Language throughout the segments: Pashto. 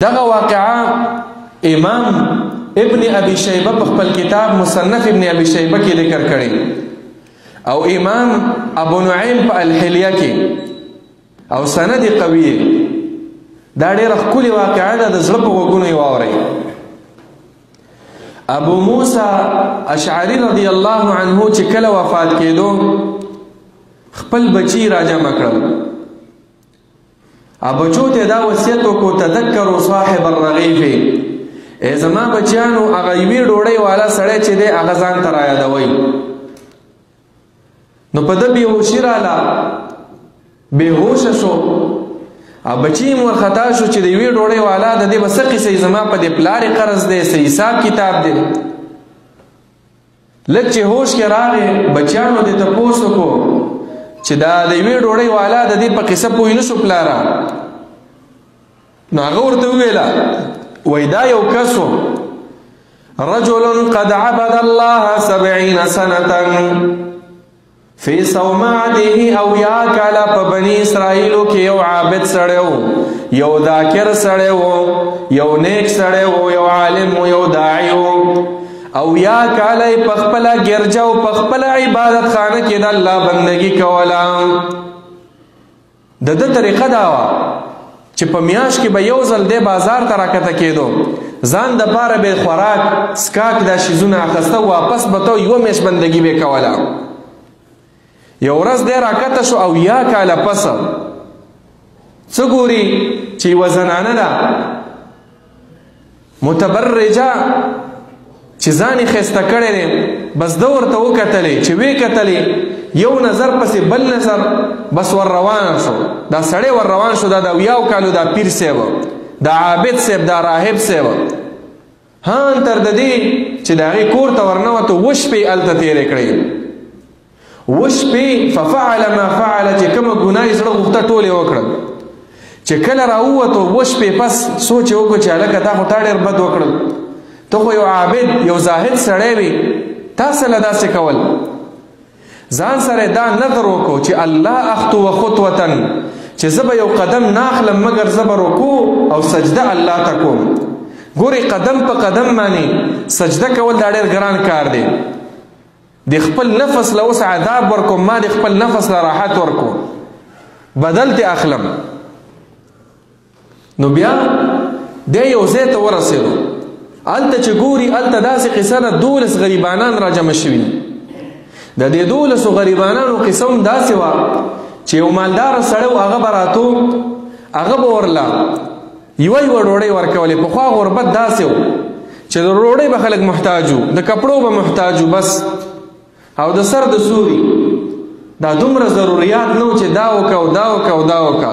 دغه واقعه امام ابن ابي شیبه په خپل کتاب مصنف ابن ابي شیبه کې ذکر کړی او امام ابو نعیم په الحلیه کې او سند قوی دا ډېره ښکلې واقعه ده د زړه په غوږونو یې واورئ. ابو موسی اشعری رضی الله عنه چې کله وفات کېدو خپل بچی راجمع کړل او بچو ته دا وصیت وکړو تذکروا صاحب الرغیف ای زما بچیانو هغه یوې ډوډۍ والا سړی چې دی هغه ځان ته رایادوئ. نو په ده بېهوشي راله بېهوشه شو او بچی مو ورخطا شو چې د یوې ډوډۍ والا د دې به څه قصه زما په دې پلار یې قرض دی څه حساب کتاب دی. لږ چې هوش کې راغی بچیانو دې تپوس وکړو چې دا د یوې ډوډۍ والا د دې په قصه پوه نه شو پلاره. نو هغه ورته وویله وایي دا یو کس و رجل قد عبد الله 70 سنة فی صومعته او یا کالا په بنی اسرائیلو کې یو عابد سړی و یو ذاکر سړی و یو نیک سړی و یو عالم و یو داعی و او یا کالا یې په خپله ګرجه او په خپله عبادت خانه کې د الله بندګي کوله. د ده طریقه دا وه چې په میاشت کې به یو ځل دی بازار ته راکته کېدو ځان دپاره به یې خوراک سکاک دا شیزونه اخیسته واپس به ته یوه میاشت بندګي به یې کوله. یو ورځ دی راکته شو او یا کاله پسه څه ګوري چې یوه زنانه ده متبرجه چې ځان یې ښایسته کړی دی بس ده ورته وکتلې چې ویې کتلې یو نظر پسې بل نظر بس ور روان شو دا سړی ور روان شو دا د اویاو کالو دا پیر صاحب دا عابد صاحب دا راهب صاحب هان تر د دې چې د هغې کور ته ورنوتو اووه شپې هلته تېرې کړې اووه شپې ففعل ما فعل چې کومه ګناه یې زړه غوښته ټول یې وکړل. چې کله راووتو اووه شپې پس سوچ یې وکړو چې هلکه تا خو تا ډېر بد وکړل ته خو یو عابد یو زاهد سړی وي تا څه له داسې کول. ځان سره دا نظر وکړو چې الله اخطو خطوة چې زه به یو قدم ناخلم مګر زه به رکوع او سجده الله ته کوم. ګورې قدم په قدم باندې سجده کول دا ډېر ګران کار دی. د خپل نفس له اوس عذاب ورکوم ما د خپل نفس له راحت ورکوم بدل ته اخلم. نو بیا دی یو ځای ته ورسېدو هلته چې ګوري هلته داسې قصه ده 12 غریبانان را جمع شوي. د دې 12 غریبانانو قصه هم داسې وه چې یو مالداره سړی و هغه به راتو هغه به ورله یوه ډوډۍ ورکولې. پخوا غربت داسې و چې د ډوډۍ به خلک محتاج وو د کپړو به محتاج وو بس او د سر د سوري دا دومره ضروریات نه و چې دا وکه او دا وکه او دا وکه.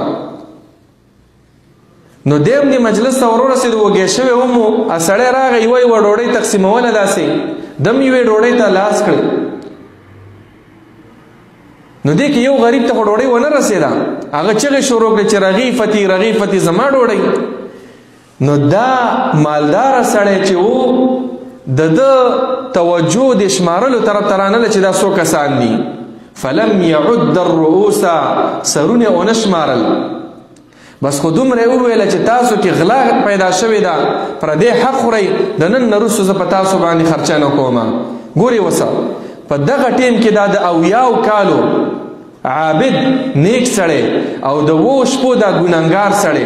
نو دیم دې مجلس ته ورورسېدو وږی شوی هم و سړی راغی یوه ډوډۍ تقسیموله داسې دم یوې ډوډۍ ته لاس کړی. نو دې کې یو غریب ته خو ډوډۍ ونه رسېده هغه چغې شروع کړې چې رغیفتي رغیفتي زما ډوډۍ. نو دا مالداره سړی چې و د ده توجه د شمارلو طرف ته رانله چې دا څو کسان دي. فلم یعد الرؤوس سرونه ونه شمارل بس خو دومره یې وویله چې تاسو کې غلا پیدا شوې ده پردې حق خورئ د نن نه وروسته زه په تاسو باندې خرچه نه کومه. ګورې وسه په دغه ټیم کې دا د اویاو کالو عابد نیک سړی او د 20 شپو دا ګناهګار سړی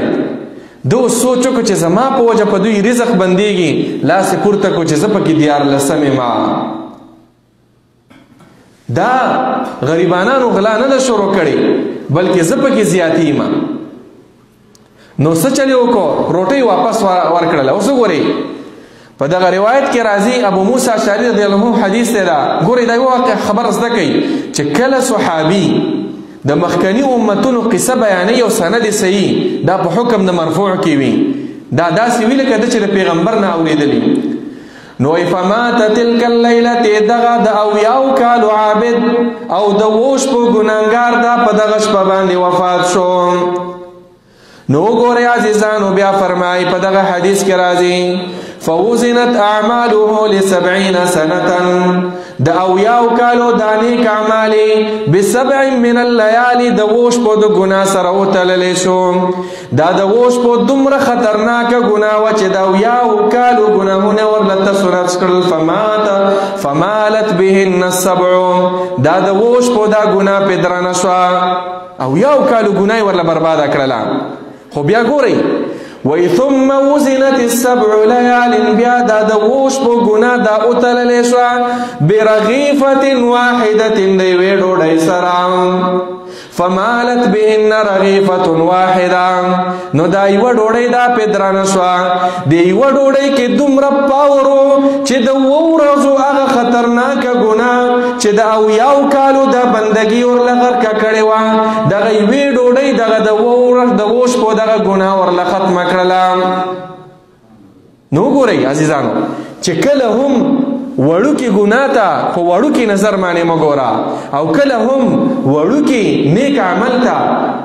دو سوچ وکړو چې زما په وجه په دوی رزق بندېږي لاس یې پورته کړو چې زه پکې 14 ما. دا غریبانانو غلا نه ده شروع کړې بلکې زه پکې زیاتې ما. نو څه چلې وکړو روټۍ واپس ورکړله. اوس وګورئ په دغه روایت کې راځي ابو موسی اشعري رضی الله عنه حدیث دی دا. ګورئ دا یو واقع خبر زده کوي چې کله صحابي د مخکنی امتونو قصه بیانوي او سند صحیح دا په حکم د مرفوع کې وي دا داسې وي لکه ده چې د پیغمبر نه اورېدلي. نو فمات تلک اللیله دغه د اویاو کالو عابد او د 20 شپو ګناهګار دا په دغه شپه باندې وفات شو. نو ګورئ عزیزانو بیا فرمایي په دغه حدیث کې راځي فوزنت اعماله ل70 سنه د اویاو کالو د نیک اعمالي ب7 من الليالي د ووش په د ګناه سره وتللی شو. دا د ووش په دومره خطرناکه ګناه وه چې د اویاو کالو ګناهونه ورله تسونت کړل. فمالت بهن السبع دا د ووش په دا ګناه پې درنه شوه. اویاو کالو ګناه یې ورله برباده کړله. خو بیا ګورئ وی ثم وزنت السبع ليال بیا دا د ووش په ګناه دا وتللی شوه برغیفة واحدة د یوې ډوډۍ سره. فمالت بهن رغیفة واحده نو دا یوه ډوډۍ دا پې درانه شوه. د یوه ډوډۍ کې دومره پاور و چې د 2 ورځو هغه خطرناکه ګناه چې د اویاو کالو د بندګي ورله غرقه کړې وه دغه یوې ډوډۍ دغه د ووش په دغه ګناه ورله ختمه کړله. نو ګورئ عزیزانو چې کله هم وړوکې ګناه ته په وړوکې نظر باندې مه ګوره او کله هم وړوکې نیک عمل ته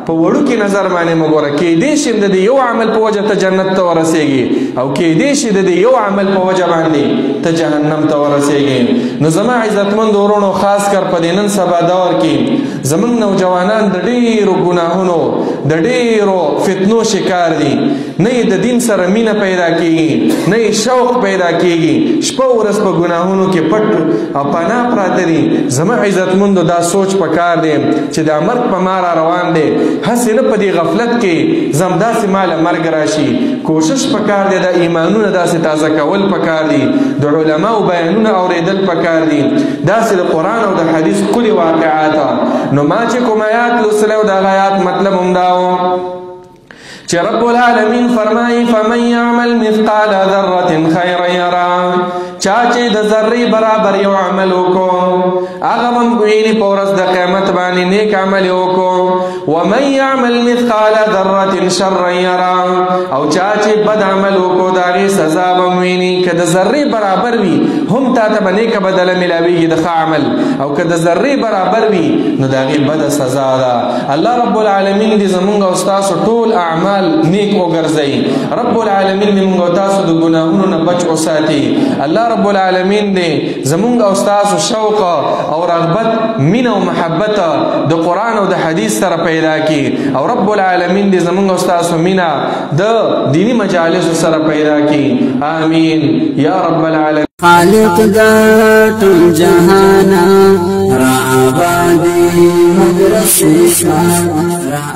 په وړوکې نظر باندې مه ګوره. کیدای شي د یو عمل په وجه ته جنت ته ورسېږي او کیدای شي د یو عمل په وجه باندې ته جهنم ته ورسېږي. نو زما عزتمندو ورونو خاص کر په دې نن سبا دور کې زموږ نوجوانان د ډېرو ګناهونو د ډېرو فتنو شکار دي. نه یې د دین سره مینه پیدا کېږي نه یې شوق پیدا کېږي. شپه ورځ په ګناهونو کې پټ او پناه پراته دي. زما عزتمندو دا سوچ پکار دی چې دا مرګ په ما را روان دی هسې نه په دې غفلت کې زم داسې ماله مرګ راشي. کوشش پکار دی دا ایمانونه داسې تازه کول پکار دي. د علماو بیانونه اورېدل پکار دي. داسې د قرآن او د حدیث ښکلي واقعات. نو ما چې کوم آیات لوستلی و د هغه آیات مطلب همدا و چې رب العالمین فرمایي فمن یعمل مثقال ذرة خیرا یره. چا چې د ذرې برابر یو عمل وکړو هغه به ویني په ورځ د قیامت باندې نیک عمل یې وکړو. ومن یعمل مثقال ذرة شرا یره او چا چې بد عمل وکړو د هغې سزا به ویني. که د ذرې برابر وي هم تا ته به نیکه بدله میلاویږي د ښه عمل او که د ذرې برابر وي نو د هغې بده سزا ده. الله رب العالمین دې زمونږ او ستاسو ټول اعمال نیک وګرځوي. رب العالمین دې مونږ او تاسو د ګناهونو نه بچ وساتي. الله رب العالمین دې زمونږ او ستاسو شوق او رغبت مینه او محبت د قرآن او د حدیث سره پیدا کړي او رب العالمین دې زمونږ او ستاسو مینه د دینی مجالسو سره پیدا کړي. آمین یا رب العالمین. خالق دا ټول جهان را آبادی مدرسې را